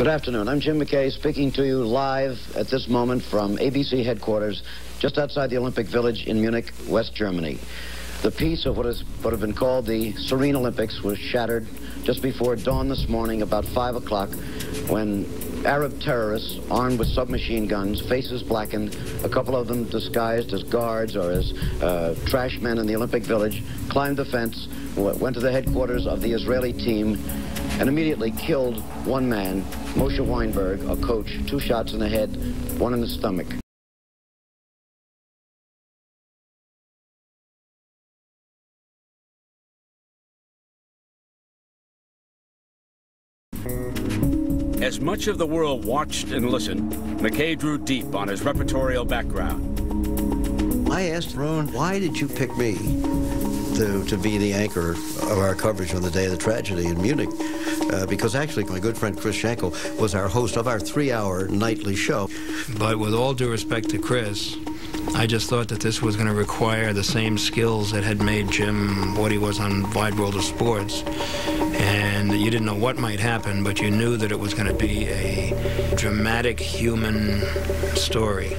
Good afternoon. I'm Jim McKay speaking to you live at this moment from ABC headquarters just outside the Olympic Village in Munich, West Germany. The peace of what have been called the Serene Olympics was shattered just before dawn this morning, about 5 o'clock, when Arab terrorists armed with submachine guns, faces blackened, a couple of them disguised as guards or as trash men in the Olympic Village, climbed the fence, went to the headquarters of the Israeli team, and immediately killed one man, Moshe Weinberg, a coach, 2 shots in the head, 1 in the stomach. As much of the world watched and listened, McKay drew deep on his repertorial background. I asked Ron, why did you pick me to be the anchor of our coverage on the day of the tragedy in Munich? Because actually my good friend Chris Schenkel was our host of our 3-hour nightly show. But with all due respect to Chris, I just thought that this was going to require the same skills that had made Jim what he was on Wide World of Sports. And you didn't know what might happen, but you knew that it was going to be a dramatic human story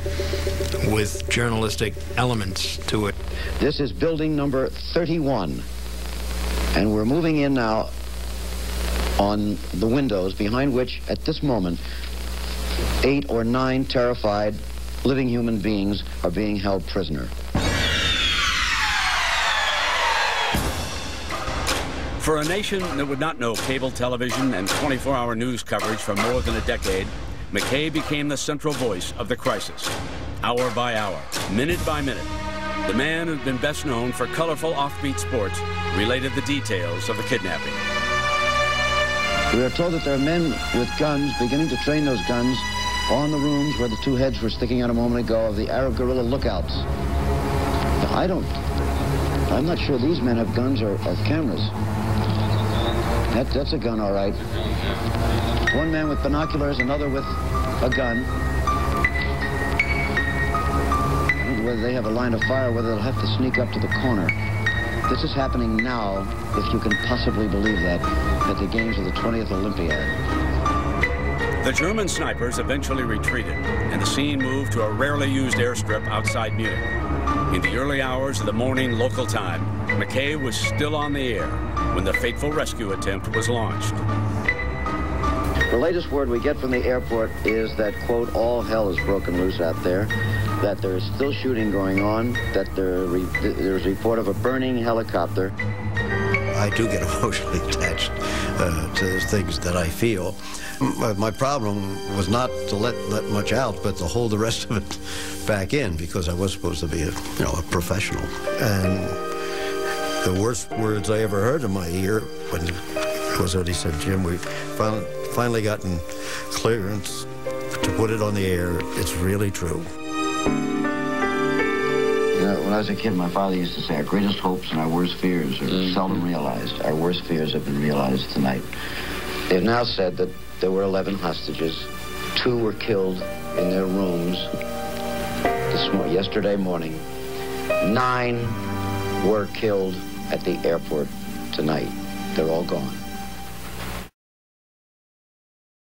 with journalistic elements to it. This is building number 31, and we're moving in now on the windows behind which, at this moment, 8 or 9 terrified living human beings are being held prisoner. For a nation that would not know cable television and 24-hour news coverage for more than a decade, McKay became the central voice of the crisis. Hour by hour, minute by minute, the man who'd been best known for colorful offbeat sports related the details of the kidnapping. We are told that there are men with guns beginning to train those guns on the rooms where the 2 heads were sticking out a moment ago of the Arab guerrilla lookouts. I'm not sure these men have guns or cameras. That's a gun, all right. One man with binoculars, another with a gun. I don't know whether they have a line of fire, whether they'll have to sneak up to the corner. This is happening now, if you can possibly believe that, at the games of the 20th Olympiad. The German snipers eventually retreated, and the scene moved to a rarely used airstrip outside Munich. In the early hours of the morning local time, McKay was still on the air when the fateful rescue attempt was launched. The latest word we get from the airport is that, quote, all hell is broken loose out there, that there is still shooting going on, that there's a report of a burning helicopter. I do get emotionally attached to the things that I feel. My problem was not to let much out, but to hold the rest of it back in, because I was supposed to be a professional. And the worst words I ever heard in my ear was when he said, Jim, we've finally gotten clearance to put it on the air. It's really true. When I was a kid, my father used to say, our greatest hopes and our worst fears are seldom realized. Our worst fears have been realized tonight. They've now said that there were 11 hostages. 2 were killed in their rooms yesterday morning. 9 were killed at the airport tonight. They're all gone.